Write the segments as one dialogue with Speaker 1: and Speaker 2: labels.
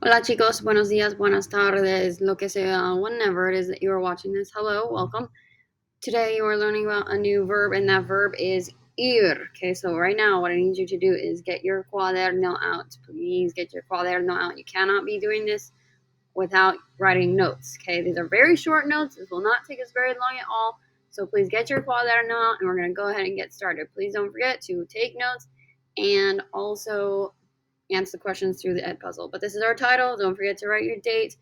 Speaker 1: Hola chicos, buenos días, buenas tardes, lo que sea, whenever it is that you are watching this. Hello, welcome. Today you are learning about a new verb, and that verb is ir. Okay, so right now what I need you to do is get your cuaderno out. Please get your cuaderno out. You cannot be doing this without writing notes. Okay, these are very short notes. This will not take us very long at all. So please get your cuaderno out, and we're going to go ahead and get started. Please don't forget to take notes and also answer the questions through the Edpuzzle. But this is our title. Don't forget to write your date.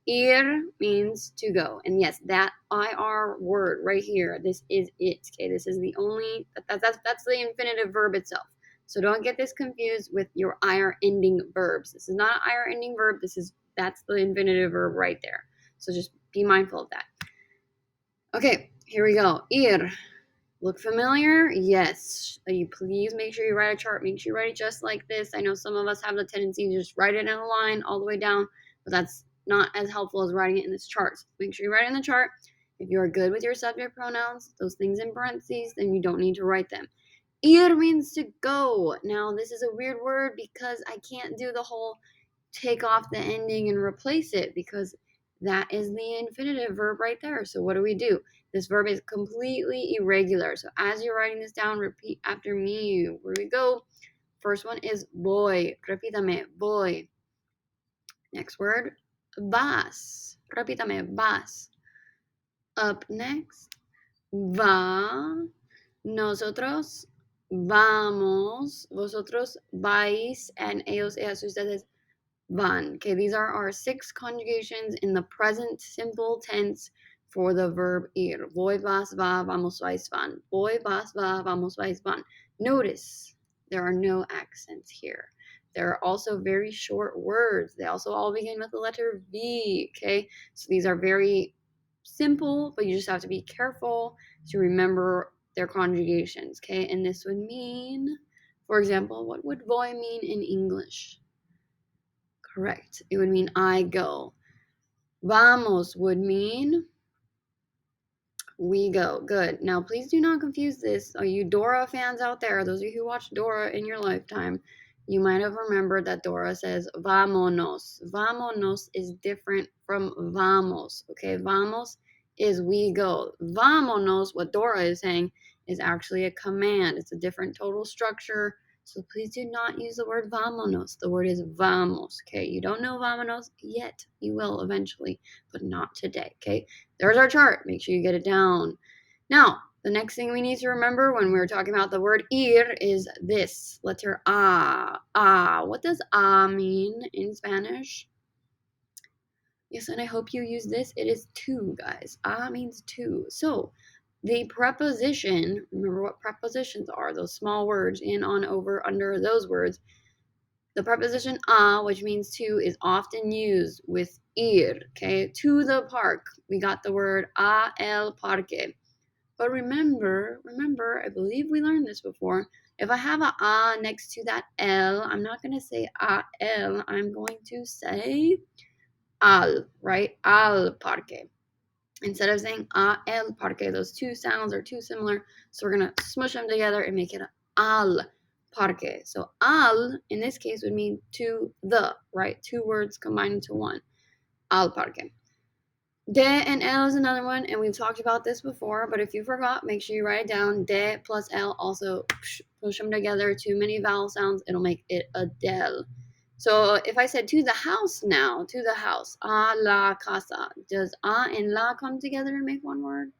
Speaker 1: Ir means to go. And yes, that IR word right here, this is it. Okay, this is the only, that's the infinitive verb itself. So don't get this confused with your IR ending verbs. This is not an IR ending verb. That's the infinitive verb right there. So just be mindful of that. Okay, here we go. Ir. Look familiar? Yes. You please make sure you write a chart. Make sure you write it just like this. I know some of us have the tendency to just write it in a line all the way down, but that's not as helpful as writing it in this chart. So make sure you write it in the chart. If you are good with your subject pronouns, those things in parentheses, then you don't need to write them. Ir means to go. Now, this is a weird word because I can't do the whole take off the ending and replace it because that is the infinitive verb right there. So what do? This verb is completely irregular. So as you're writing this down, repeat after me. Here we go. First one is voy. Repítame, voy. Next word, vas. Repítame, vas. Up next, va. Nosotros vamos. Vosotros vais. And ellos, ellas, ustedes van. Okay, these are our 6 conjugations in the present simple tense for the verb ir. Voy, vas, va, vamos, vais, van. Voy, vas, va, vamos, vais, van. Notice there are no accents here. There are also very short words. They also all begin with the letter V, okay? So these are very simple, but you just have to be careful to remember their conjugations, okay? And this would mean, for example, what would voy mean in English? Correct. It would mean I go. Vamos would mean we go. Good. Now, please do not confuse this. Are you Dora fans out there? Those of you who watched Dora in your lifetime, you might have remembered that Dora says vámonos. Vámonos is different from vamos. Okay, vamos is we go. Vámonos, what Dora is saying, is actually a command. It's a different total structure. So please do not use the word vámonos. The word is vamos. Okay, you don't know vámonos yet. You will eventually, but not today. Okay, there's our chart. Make sure you get it down. Now, the next thing we need to remember when we're talking about the word ir is this letter a. A. What does a mean in Spanish? Yes, and I hope you use this. It is two, guys. A means two. So the preposition, remember what prepositions are, those small words, in, on, over, under, those words. The preposition a, which means to, is often used with ir, okay? To the park. We got the word a el parque. But remember, I believe we learned this before. If I have a next to that L, I'm not going to say a el. I'm going to say al, right? Al parque. Instead of saying a el parque, those two sounds are too similar. So we're going to smush them together and make it al parque. So al, in this case, would mean to the, right? 2 words combined into one. Al parque. De and L is another one, and we've talked about this before, but if you forgot, make sure you write it down. De plus L, also push them together. Too many vowel sounds, it'll make it a del. So if I said to the house now, to the house, a la casa, does a and la come together and make one word?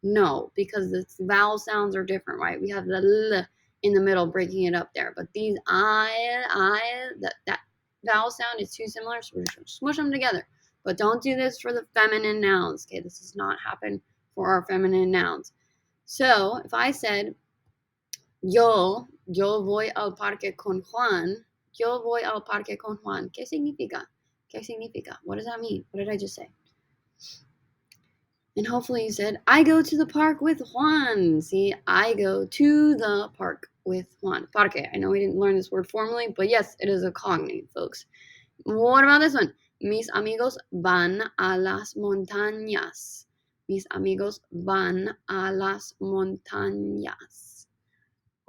Speaker 1: No, because the vowel sounds are different, right? We have the l in the middle breaking it up there, but these that vowel sound is too similar, so we're just smush them together. But don't do this for the feminine nouns, okay? This does not happen for our feminine nouns. So if I said, yo voy al parque con Juan, yo voy al parque con Juan, ¿qué significa? ¿Qué significa? What does that mean? What did I just say? And hopefully you said, I go to the park with Juan. See, I go to the park with Juan. Parque. I know we didn't learn this word formally, but yes, it is a cognate, folks. What about this one? Mis amigos van a las montañas. Mis amigos van a las montañas.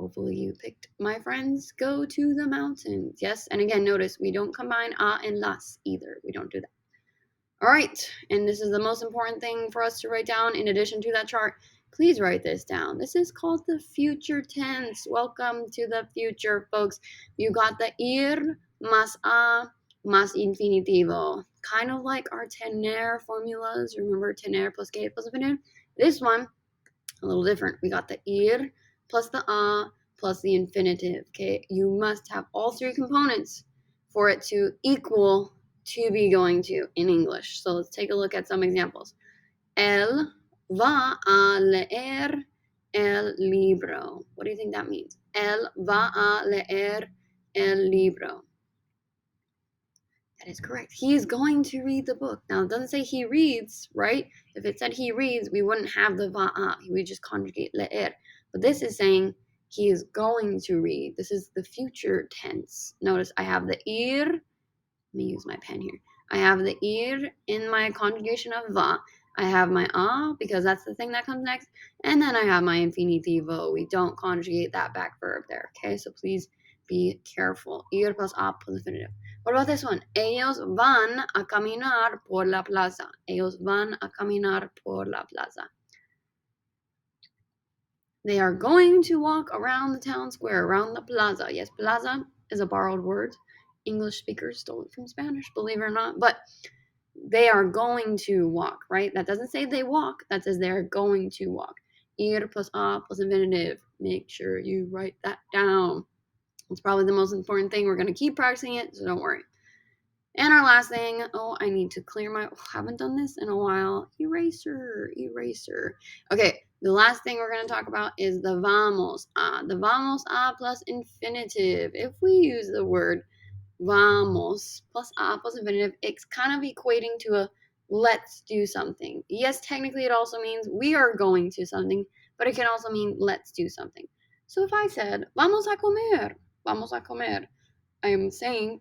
Speaker 1: Hopefully you picked my friends go to the mountains. Yes, and again, notice we don't combine a and las either. We don't do that. All right, and this is the most important thing for us to write down in addition to that chart. Please write this down. This is called the future tense. Welcome to the future, folks. You got the ir más a más infinitivo. Kind of like our tener formulas. Remember tener plus que plus venir? This one, a little different. We got the ir plus the a plus the infinitive. Okay, you must have all three components for it to equal to be going to in English. So let's take a look at some examples. Él va a leer el libro. What do you think that means? Él va a leer el libro. That is correct. He is going to read the book. Now, it doesn't say he reads, right? If it said he reads, we wouldn't have the va'a. We just conjugate le'er. But this is saying he is going to read. This is the future tense. Notice I have the ir. Let me use my pen here. I have the ir in my conjugation of va. I have my a because that's the thing that comes next. And then I have my infinitivo. We don't conjugate that back verb there, okay? So please be careful. Ir plus a plus infinitive. What about this one? Ellos van a caminar por la plaza. Ellos van a caminar por la plaza. They are going to walk around the town square, around the plaza. Yes, plaza is a borrowed word. English speakers stole it from Spanish, believe it or not. But they are going to walk, right? That doesn't say they walk. That says they are going to walk. Ir plus a plus infinitive. Make sure you write that down. It's probably the most important thing. We're going to keep practicing it, so don't worry. And our last thing, I need to clear my, haven't done this in a while. Eraser. Okay, the last thing we're going to talk about is the vamos a. The vamos a plus infinitive. If we use the word vamos plus a plus infinitive, it's kind of equating to a let's do something. Yes, technically it also means we are going to something, but it can also mean let's do something. So if I said, vamos a comer, I am saying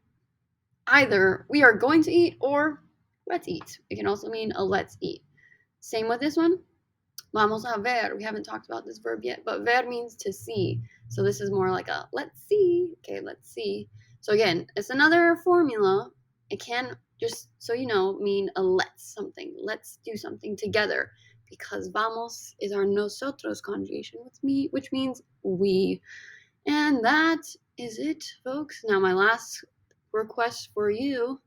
Speaker 1: either we are going to eat or let's eat. It can also mean a let's eat. Same with this one. Vamos a ver. We haven't talked about this verb yet, but ver means to see. So this is more like a let's see. Okay, let's see. So again, it's another formula. It can, just so you know, mean a let's something. Let's do something together, because vamos is our nosotros conjugation, which means we. And that is it, folks. Now my last request for you,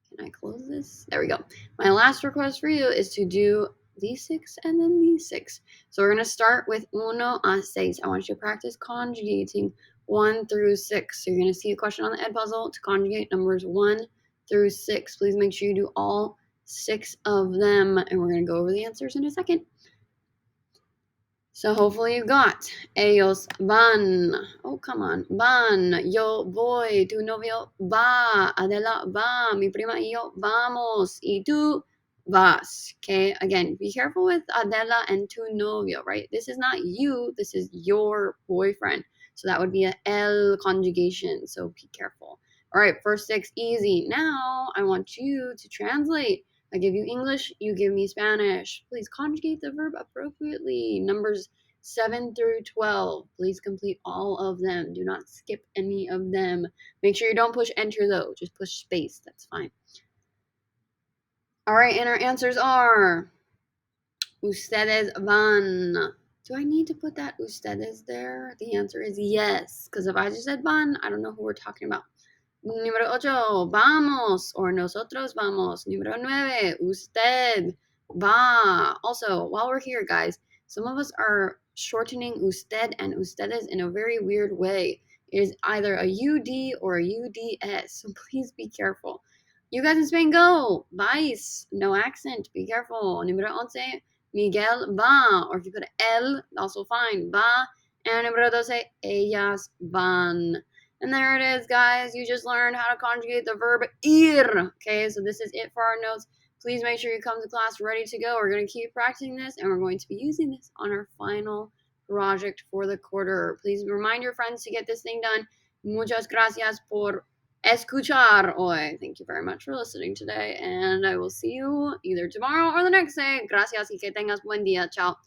Speaker 1: can I close this? There we go. My last request for you is to do these 6 and then these 6. So we're going to start with uno a seis. I want you to practice conjugating 1 through 6. So you're going to see a question on the Edpuzzle to conjugate numbers 1 through 6. Please make sure you do all 6 of them, and we're going to go over the answers in a second. So hopefully you got ellos van. Oh, come on. Van. Yo voy. Tu novio va. Adela va. Mi prima y yo vamos. Y tú vas. Okay. Again, be careful with Adela and tu novio, right? This is not you. This is your boyfriend. So that would be a el conjugation. So be careful. All right. First 6, easy. Now I want you to translate. I give you English, you give me Spanish. Please conjugate the verb appropriately. Numbers 7 through 12. Please complete all of them. Do not skip any of them. Make sure you don't push enter though. Just push space. That's fine. All right, and our answers are ustedes van. Do I need to put that ustedes there? The answer is yes, because if I just said van, I don't know who we're talking about. Número 8, vamos, or nosotros vamos. Número 9, usted va. Also, while we're here, guys, some of us are shortening usted and ustedes in a very weird way. It is either a UD or a UDS, so please be careful. You guys in Spain, go. Vais, no accent, be careful. Número 11, Miguel va, or if you put el, also fine, va. And número 12, ellas van. And there it is, guys. You just learned how to conjugate the verb ir. Okay, so this is it for our notes. Please make sure you come to class ready to go. We're going to keep practicing this, and we're going to be using this on our final project for the quarter. Please remind your friends to get this thing done. Muchas gracias por escuchar hoy. Thank you very much for listening today, and I will see you either tomorrow or the next day. Gracias y que tengas buen día. Chao.